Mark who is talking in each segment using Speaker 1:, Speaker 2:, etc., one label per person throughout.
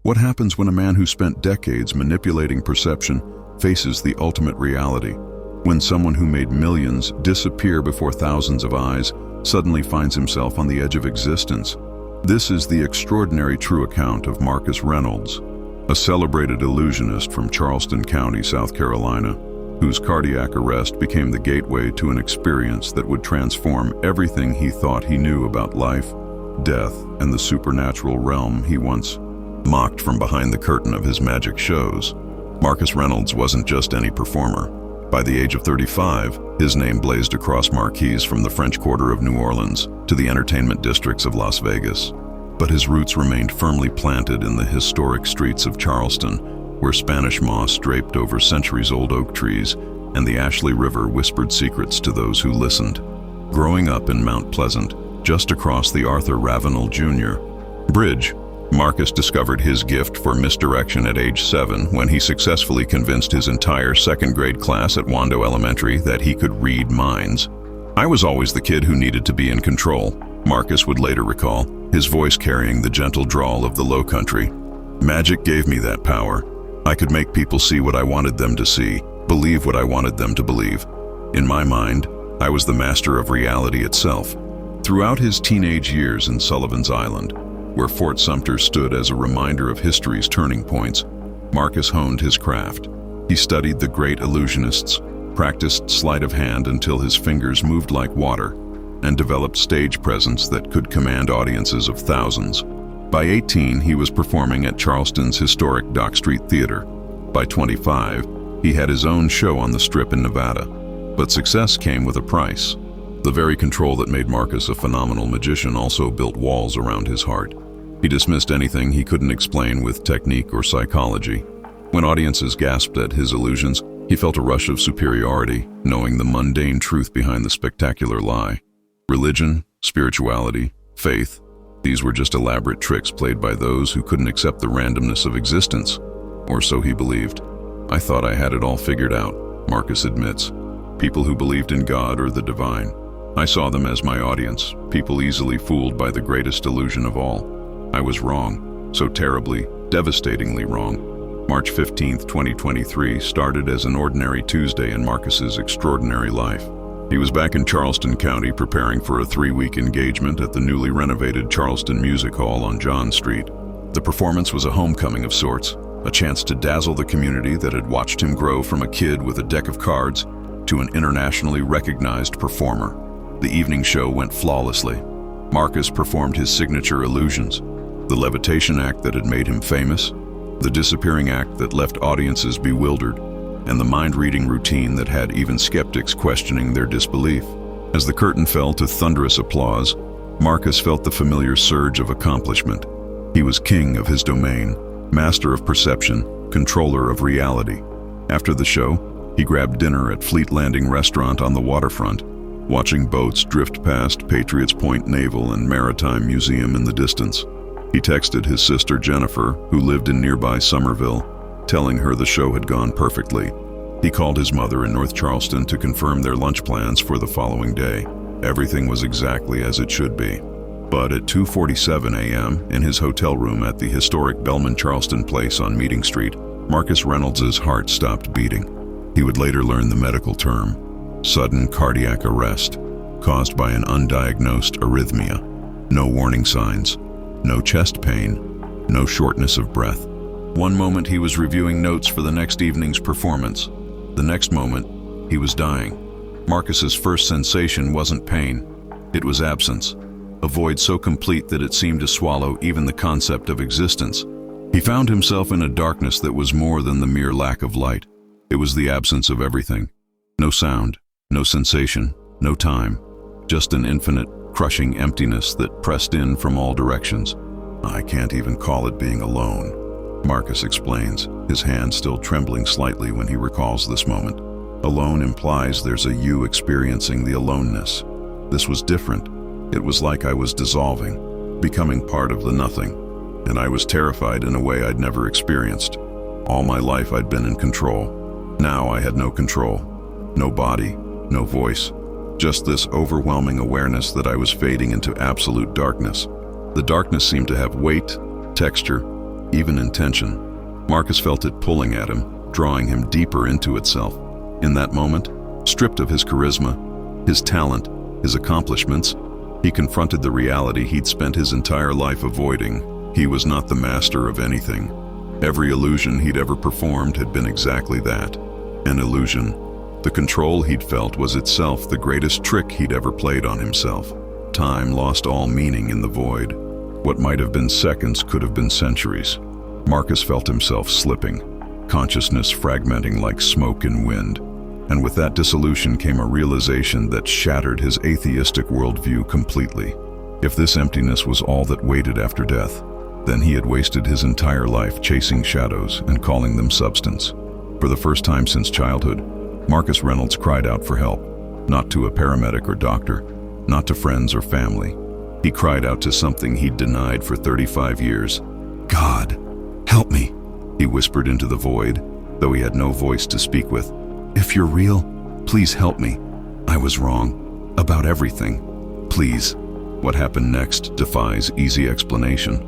Speaker 1: What happens when a man who spent decades manipulating perception faces the ultimate reality? When someone who made millions disappear before thousands of eyes suddenly finds himself on the edge of existence? This is the extraordinary true account of Marcus Reynolds, a celebrated illusionist from Charleston County, South Carolina, whose cardiac arrest became the gateway to an experience that would transform everything he thought he knew about life, death, and the supernatural realm he once mocked from behind the curtain of his magic shows. Marcus Reynolds wasn't just any performer. By the age of 35, his name blazed across marquees from the French Quarter of New Orleans to the entertainment districts of Las Vegas. But his roots remained firmly planted in the historic streets of Charleston, where Spanish moss draped over centuries-old oak trees and the Ashley River whispered secrets to those who listened. Growing up in Mount Pleasant, just across the Arthur Ravenel Jr. Bridge, Marcus discovered his gift for misdirection at age 7 when he successfully convinced his entire second-grade class at Wando Elementary that he could read minds. "I was always the kid who needed to be in control," Marcus would later recall, his voice carrying the gentle drawl of the Low Country. "Magic gave me that power. I could make people see what I wanted them to see, believe what I wanted them to believe. In my mind, I was the master of reality itself." Throughout his teenage years in Sullivan's Island, where Fort Sumter stood as a reminder of history's turning points, Marcus honed his craft. He studied the great illusionists, practiced sleight of hand until his fingers moved like water, and developed stage presence that could command audiences of thousands. By 18, he was performing at Charleston's historic Dock Street Theater. By 25, he had his own show on the Strip in Nevada. But success came with a price. The very control that made Marcus a phenomenal magician also built walls around his heart. He dismissed anything he couldn't explain with technique or psychology. When audiences gasped at his illusions, he felt a rush of superiority, knowing the mundane truth behind the spectacular lie. Religion, spirituality, faith, these were just elaborate tricks played by those who couldn't accept the randomness of existence. Or so he believed. "I thought I had it all figured out," Marcus admits. People who believed in God or the divine. I saw them as my audience, people easily fooled by the greatest illusion of all. I was wrong, so terribly, devastatingly wrong. March 15, 2023 started as an ordinary Tuesday in Marcus's extraordinary life. He was back in Charleston County preparing for a 3-week engagement at the newly renovated Charleston Music Hall on John Street. The performance was a homecoming of sorts, a chance to dazzle the community that had watched him grow from a kid with a deck of cards to an internationally recognized performer. The evening show went flawlessly. Marcus performed his signature illusions, the levitation act that had made him famous, the disappearing act that left audiences bewildered, and the mind-reading routine that had even skeptics questioning their disbelief. As the curtain fell to thunderous applause, Marcus felt the familiar surge of accomplishment. He was king of his domain, master of perception, controller of reality. After the show, he grabbed dinner at Fleet Landing Restaurant on the waterfront, watching boats drift past Patriots Point Naval and Maritime Museum in the distance. He texted his sister Jennifer, who lived in nearby Somerville, telling her the show had gone perfectly. He called his mother in North Charleston to confirm their lunch plans for the following day. Everything was exactly as it should be. But at 2:47 a.m., in his hotel room at the historic Bellman Charleston Place on Meeting Street, Marcus Reynolds' heart stopped beating. He would later learn the medical term, sudden cardiac arrest, caused by an undiagnosed arrhythmia. No warning signs, no chest pain, no shortness of breath. One moment he was reviewing notes for the next evening's performance. The next moment, he was dying. Marcus's first sensation wasn't pain, it was absence, a void so complete that it seemed to swallow even the concept of existence. He found himself in a darkness that was more than the mere lack of light. It was the absence of everything. No sound, no sensation, no time, just an infinite, crushing emptiness that pressed in from all directions. "I can't even call it being alone," Marcus explains, his hand still trembling slightly when he recalls this moment. Alone implies there's a you experiencing the aloneness. This was different. It was like I was dissolving, becoming part of the nothing, and I was terrified in a way I'd never experienced. All my life I'd been in control. Now I had no control, no body, no voice, just this overwhelming awareness that I was fading into absolute darkness. The darkness seemed to have weight, texture, even intention. Marcus felt it pulling at him, drawing him deeper into itself. In that moment, stripped of his charisma, his talent, his accomplishments, he confronted the reality he'd spent his entire life avoiding. He was not the master of anything. Every illusion he'd ever performed had been exactly that, an illusion. The control he'd felt was itself the greatest trick he'd ever played on himself. Time lost all meaning in the void. What might have been seconds could have been centuries. Marcus felt himself slipping, consciousness fragmenting like smoke in wind. And with that dissolution came a realization that shattered his atheistic worldview completely. If this emptiness was all that waited after death, then he had wasted his entire life chasing shadows and calling them substance. For the first time since childhood, Marcus Reynolds cried out for help, not to a paramedic or doctor, not to friends or family. He cried out to something he'd denied for 35 years. "God, help me," he whispered into the void, though he had no voice to speak with. "If you're real, please help me. I was wrong about everything. Please." What happened next defies easy explanation.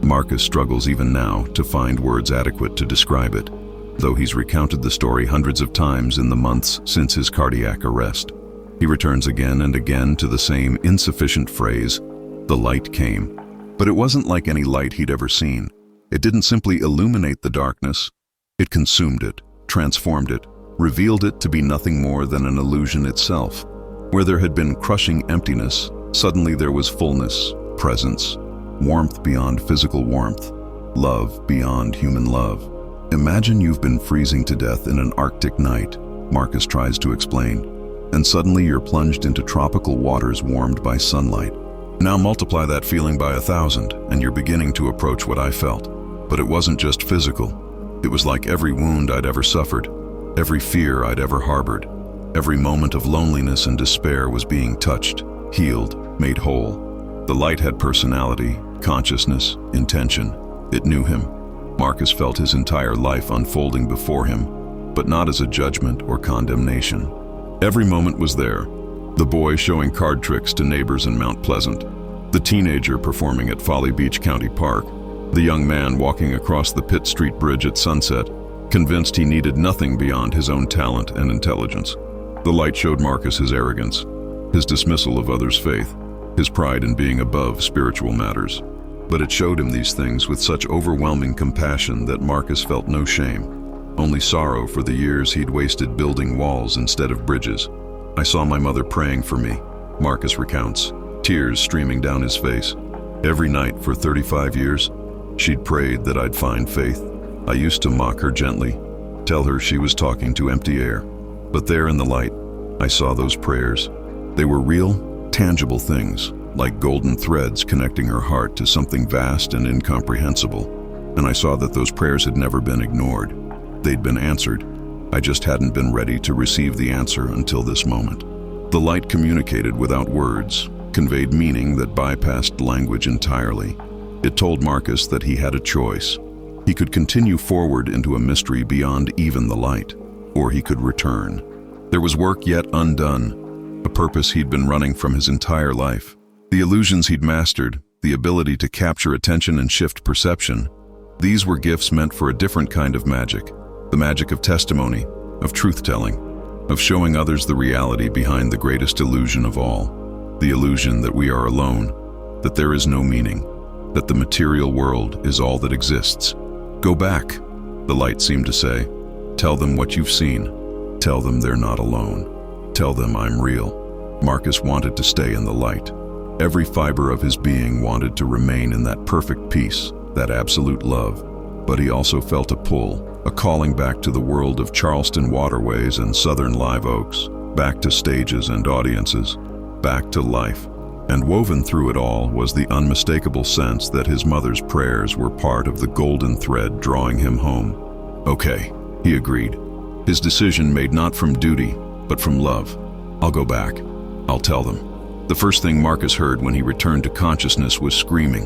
Speaker 1: Marcus struggles even now to find words adequate to describe it, though he's recounted the story hundreds of times in the months since his cardiac arrest. He returns again and again to the same insufficient phrase, "The light came." But it wasn't like any light he'd ever seen. It didn't simply illuminate the darkness. It consumed it, transformed it, revealed it to be nothing more than an illusion itself. Where there had been crushing emptiness, suddenly there was fullness, presence, warmth beyond physical warmth, love beyond human love. Imagine you've been freezing to death in an Arctic night, Marcus tries to explain, and suddenly you're plunged into tropical waters warmed by sunlight. Now multiply that feeling by 1,000, and you're beginning to approach what I felt. But it wasn't just physical. It was like every wound I'd ever suffered, every fear I'd ever harbored, every moment of loneliness and despair was being touched, healed, made whole. The light had personality, consciousness, intention. It knew him. Marcus felt his entire life unfolding before him, but not as a judgment or condemnation. Every moment was there. The boy showing card tricks to neighbors in Mount Pleasant, the teenager performing at Folly Beach County Park, the young man walking across the Pitt Street Bridge at sunset, convinced he needed nothing beyond his own talent and intelligence. The light showed Marcus his arrogance, his dismissal of others' faith, his pride in being above spiritual matters. But it showed him these things with such overwhelming compassion that Marcus felt no shame, only sorrow for the years he'd wasted building walls instead of bridges. "I saw my mother praying for me," Marcus recounts, tears streaming down his face. "Every night for 35 years, she'd prayed that I'd find faith. I used to mock her gently, tell her she was talking to empty air. But there in the light, I saw those prayers. They were real, tangible things, like golden threads connecting her heart to something vast and incomprehensible. And I saw that those prayers had never been ignored. They'd been answered. I just hadn't been ready to receive the answer until this moment." The light communicated without words, conveyed meaning that bypassed language entirely. It told Marcus that he had a choice. He could continue forward into a mystery beyond even the light, or he could return. There was work yet undone, a purpose he'd been running from his entire life. The illusions he'd mastered, the ability to capture attention and shift perception, these were gifts meant for a different kind of magic. The magic of testimony, of truth-telling, of showing others the reality behind the greatest illusion of all. The illusion that we are alone, that there is no meaning, that the material world is all that exists. "Go back," the light seemed to say. "Tell them what you've seen. Tell them they're not alone. Tell them I'm real." Marcus wanted to stay in the light. Every fiber of his being wanted to remain in that perfect peace, that absolute love. But he also felt a pull, a calling back to the world of Charleston waterways and southern live oaks, back to stages and audiences, back to life. And woven through it all was the unmistakable sense that his mother's prayers were part of the golden thread drawing him home. "Okay," he agreed. His decision made not from duty, but from love. "I'll go back. I'll tell them." The first thing Marcus heard when he returned to consciousness was screaming.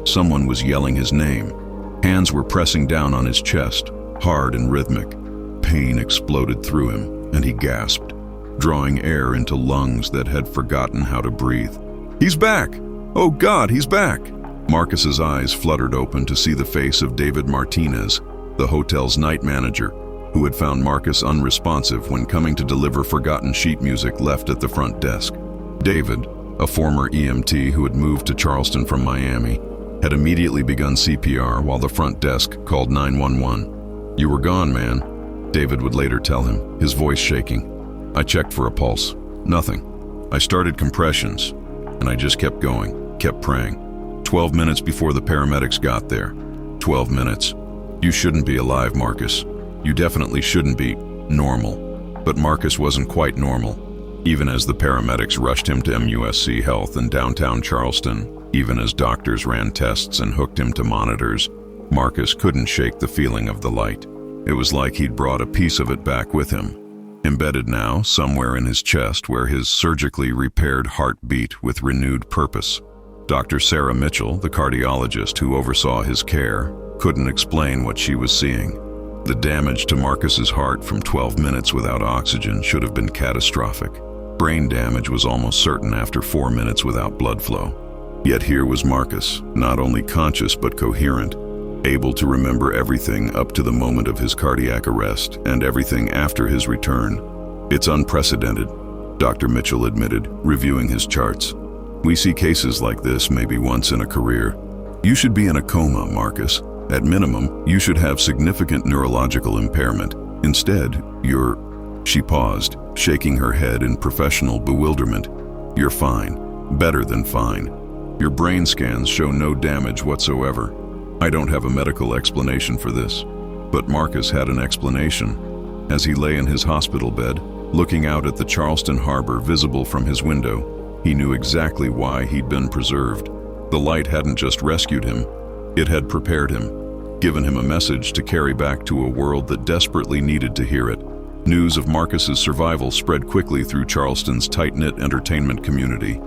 Speaker 1: Someone was yelling his name. Hands were pressing down on his chest, hard and rhythmic. Pain exploded through him, and he gasped, drawing air into lungs that had forgotten how to breathe. "He's back! Oh God, he's back!" Marcus's eyes fluttered open to see the face of David Martinez, the hotel's night manager, who had found Marcus unresponsive when coming to deliver forgotten sheet music left at the front desk. David, a former EMT who had moved to Charleston from Miami, had immediately begun CPR while the front desk called 911. "You were gone, man," David would later tell him, his voice shaking. "I checked for a pulse. Nothing. I started compressions, and I just kept going, kept praying. 12 minutes before the paramedics got there. 12 minutes. You shouldn't be alive, Marcus. You definitely shouldn't be normal." But Marcus wasn't quite normal. Even as the paramedics rushed him to MUSC Health in downtown Charleston, even as doctors ran tests and hooked him to monitors, Marcus couldn't shake the feeling of the light. It was like he'd brought a piece of it back with him, embedded now somewhere in his chest where his surgically repaired heart beat with renewed purpose. Dr. Sarah Mitchell, the cardiologist who oversaw his care, couldn't explain what she was seeing. The damage to Marcus's heart from 12 minutes without oxygen should have been catastrophic. Brain damage was almost certain after 4 minutes without blood flow. Yet here was Marcus, not only conscious but coherent, able to remember everything up to the moment of his cardiac arrest and everything after his return. "It's unprecedented," Dr. Mitchell admitted, reviewing his charts. "We see cases like this maybe once in a career. You should be in a coma, Marcus. At minimum, you should have significant neurological impairment. Instead, you're..." She paused, shaking her head in professional bewilderment. "You're fine. Better than fine. Your brain scans show no damage whatsoever. I don't have a medical explanation for this." But Marcus had an explanation. As he lay in his hospital bed, looking out at the Charleston harbor visible from his window, he knew exactly why he'd been preserved. The light hadn't just rescued him, it had prepared him, given him a message to carry back to a world that desperately needed to hear it. News of Marcus's survival spread quickly through Charleston's tight-knit entertainment community.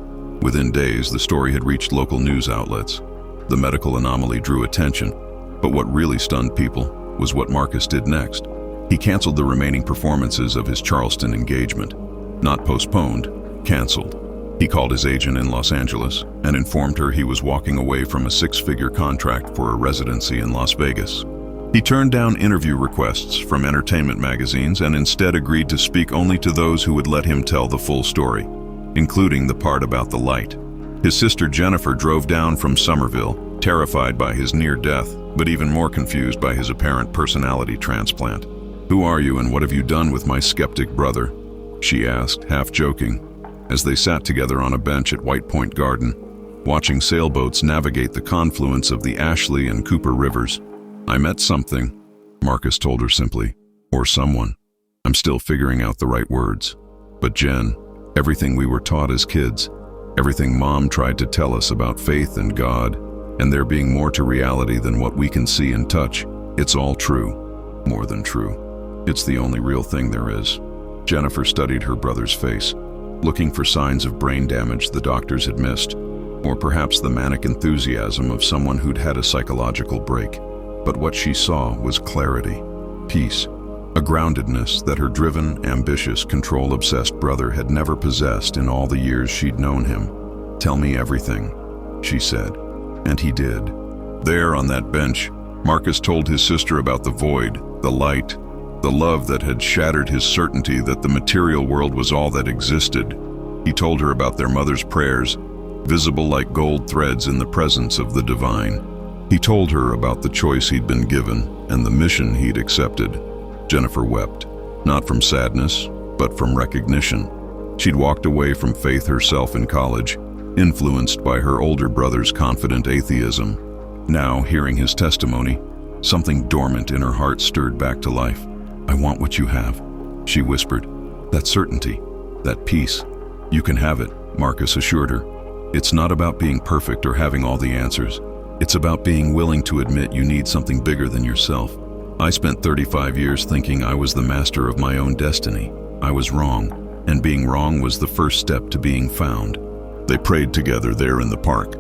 Speaker 1: Within days, the story had reached local news outlets. The medical anomaly drew attention, but what really stunned people was what Marcus did next. He canceled the remaining performances of his Charleston engagement. Not postponed, canceled. He called his agent in Los Angeles and informed her he was walking away from a 6-figure contract for a residency in Las Vegas. He turned down interview requests from entertainment magazines and instead agreed to speak only to those who would let him tell the full story, including the part about the light. His sister Jennifer drove down from Somerville, terrified by his near death, but even more confused by his apparent personality transplant. "Who are you and what have you done with my skeptic brother?" she asked, half joking, as they sat together on a bench at White Point Garden, watching sailboats navigate the confluence of the Ashley and Cooper rivers. "I met something," Marcus told her simply, "or someone. I'm still figuring out the right words. But Jen, everything we were taught as kids, everything Mom tried to tell us about faith and God, and there being more to reality than what we can see and touch, it's all true. More than true. It's the only real thing there is." Jennifer studied her brother's face, looking for signs of brain damage the doctors had missed, or perhaps the manic enthusiasm of someone who'd had a psychological break. But what she saw was clarity, peace, a groundedness that her driven, ambitious, control-obsessed brother had never possessed in all the years she'd known him. "Tell me everything," she said. And he did. There on that bench, Marcus told his sister about the void, the light, the love that had shattered his certainty that the material world was all that existed. He told her about their mother's prayers, visible like gold threads in the presence of the divine. He told her about the choice he'd been given and the mission he'd accepted. Jennifer wept, not from sadness, but from recognition. She'd walked away from faith herself in college, influenced by her older brother's confident atheism. Now, hearing his testimony, something dormant in her heart stirred back to life. "I want what you have," she whispered. "That certainty, that peace. You can have it," Marcus assured her. "It's not about being perfect or having all the answers. It's about being willing to admit you need something bigger than yourself. I spent 35 years thinking I was the master of my own destiny. I was wrong, and being wrong was the first step to being found." They prayed together there in the park,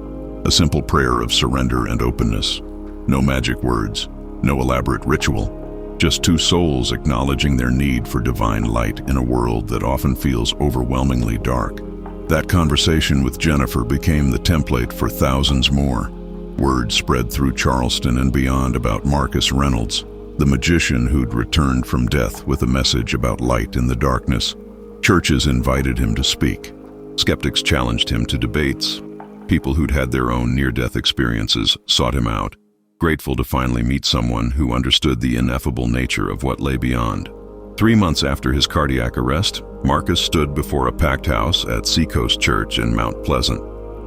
Speaker 1: a simple prayer of surrender and openness. No magic words, no elaborate ritual, just two souls acknowledging their need for divine light in a world that often feels overwhelmingly dark. That conversation with Jennifer became the template for thousands more. Word spread through Charleston and beyond about Marcus Reynolds, the magician who'd returned from death with a message about light in the darkness. Churches invited him to speak. Skeptics challenged him to debates. People who'd had their own near-death experiences sought him out, grateful to finally meet someone who understood the ineffable nature of what lay beyond. 3 months after his cardiac arrest, Marcus stood before a packed house at Seacoast Church in Mount Pleasant.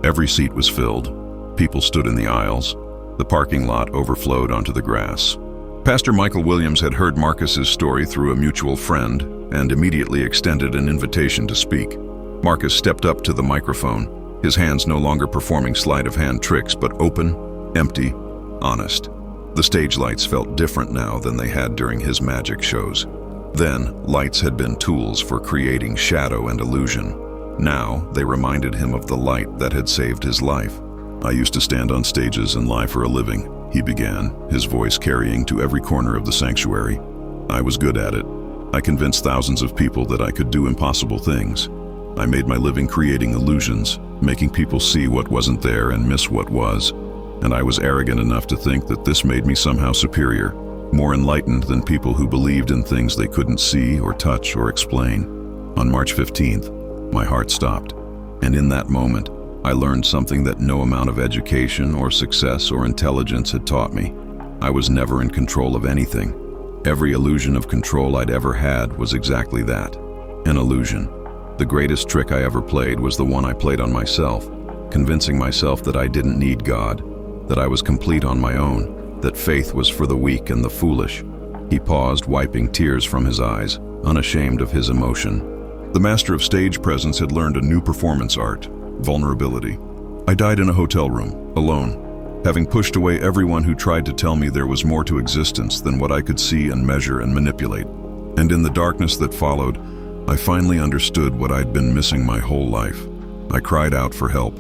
Speaker 1: Every seat was filled. People stood in the aisles. The parking lot overflowed onto the grass. Pastor Michael Williams had heard Marcus's story through a mutual friend and immediately extended an invitation to speak. Marcus stepped up to the microphone, his hands no longer performing sleight-of-hand tricks, but open, empty, honest. The stage lights felt different now than they had during his magic shows. Then, lights had been tools for creating shadow and illusion. Now, they reminded him of the light that had saved his life. "I used to stand on stages and lie for a living," he began, his voice carrying to every corner of the sanctuary. "I was good at it. I convinced thousands of people that I could do impossible things. I made my living creating illusions, making people see what wasn't there and miss what was. And I was arrogant enough to think that this made me somehow superior, more enlightened than people who believed in things they couldn't see or touch or explain. On March 15th, my heart stopped. And in that moment, I learned something that no amount of education or success or intelligence had taught me. I was never in control of anything. Every illusion of control I'd ever had was exactly that, an illusion. The greatest trick I ever played was the one I played on myself, convincing myself that I didn't need God, that I was complete on my own, that faith was for the weak and the foolish." He paused, wiping tears from his eyes, unashamed of his emotion. The master of stage presence had learned a new performance art: vulnerability. "I died in a hotel room, alone, having pushed away everyone who tried to tell me there was more to existence than what I could see and measure and manipulate. And in the darkness that followed, I finally understood what I'd been missing my whole life. I cried out for help,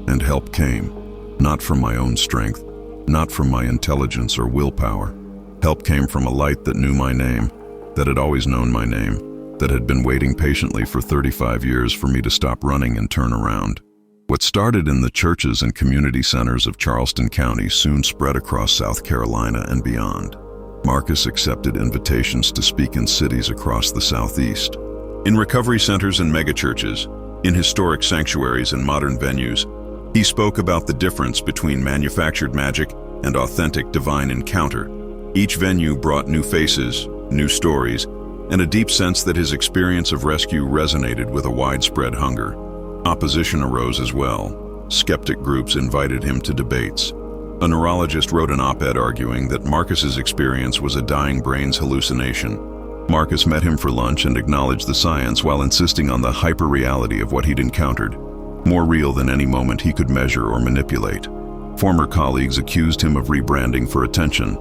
Speaker 1: and help came, not from my own strength, not from my intelligence or willpower. Help came from a light that knew my name, that had always known my name, that had been waiting patiently for 35 years for me to stop running and turn around." What started in the churches and community centers of Charleston County soon spread across South Carolina and beyond. Marcus accepted invitations to speak in cities across the Southeast. In recovery centers and megachurches, in historic sanctuaries and modern venues, he spoke about the difference between manufactured magic and authentic divine encounter. Each venue brought new faces, new stories, and a deep sense that his experience of rescue resonated with a widespread hunger. Opposition arose as well. Skeptic groups invited him to debates. A neurologist wrote an op-ed arguing that Marcus's experience was a dying brain's hallucination. Marcus met him for lunch and acknowledged the science while insisting on the hyper-reality of what he'd encountered, more real than any moment he could measure or manipulate. Former colleagues accused him of rebranding for attention.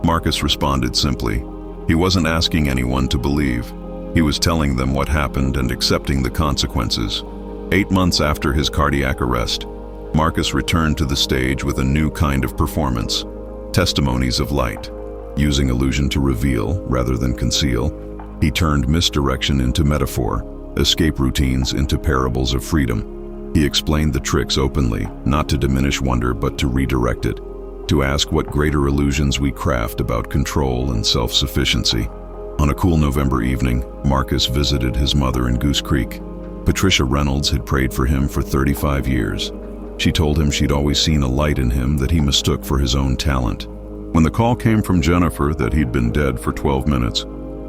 Speaker 1: Marcus responded simply. He wasn't asking anyone to believe. He was telling them what happened and accepting the consequences. 8 months after his cardiac arrest, Marcus returned to the stage with a new kind of performance: testimonies of light. Using illusion to reveal rather than conceal, he turned misdirection into metaphor, escape routines into parables of freedom. He explained the tricks openly, not to diminish wonder but to redirect it, to ask what greater illusions we craft about control and self-sufficiency. On a cool November evening, Marcus visited his mother in Goose Creek. Patricia Reynolds had prayed for him for 35 years. She told him she'd always seen a light in him that he mistook for his own talent. When the call came from Jennifer that he'd been dead for 12 minutes,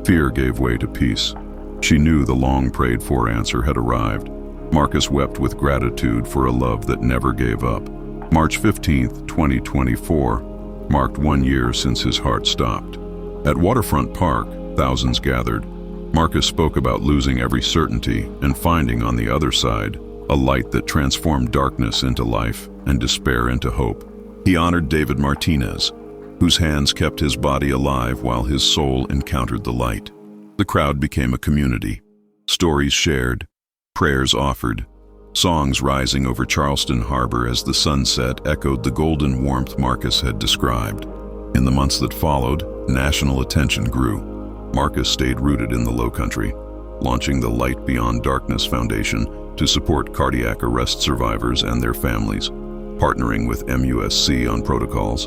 Speaker 1: fear gave way to peace. She knew the long-prayed-for answer had arrived. Marcus wept with gratitude for a love that never gave up. March 15th, 2024, marked 1 year since his heart stopped. At Waterfront Park, thousands gathered. Marcus spoke about losing every certainty and finding on the other side a light that transformed darkness into life and despair into hope. He honored David Martinez, whose hands kept his body alive while his soul encountered the light. The crowd became a community. Stories shared, prayers offered, songs rising over Charleston Harbor as the sunset echoed the golden warmth Marcus had described. In the months that followed, national attention grew. Marcus stayed rooted in the Lowcountry, launching the Light Beyond Darkness Foundation to support cardiac arrest survivors and their families. partnering with MUSC on protocols,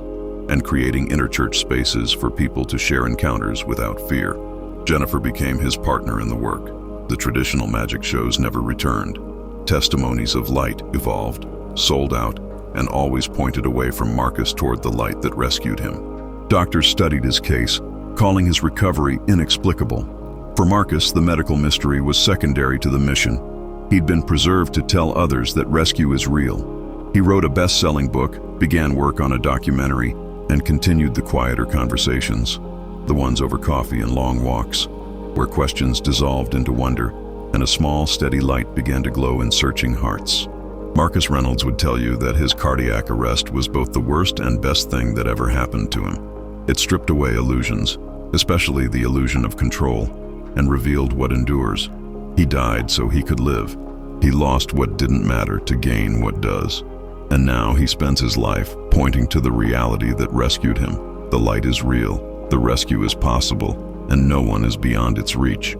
Speaker 1: and creating interchurch spaces for people to share encounters without fear. Jennifer became his partner in the work. The traditional magic shows never returned. Testimonies of light evolved, sold out, and always pointed away from Marcus toward the light that rescued him. Doctors studied his case, calling his recovery inexplicable. For Marcus, the medical mystery was secondary to the mission. He'd been preserved to tell others that rescue is real. He wrote a best-selling book, began work on a documentary, and continued the quieter conversations, the ones over coffee and long walks, where questions dissolved into wonder, and a small, steady light began to glow in searching hearts. Marcus Reynolds would tell you that his cardiac arrest was both the worst and best thing that ever happened to him. It stripped away illusions, especially the illusion of control, and revealed what endures. He died so he could live. He lost what didn't matter to gain what does. And now he spends his life pointing to the reality that rescued him. The light is real, the rescue is possible, and no one is beyond its reach.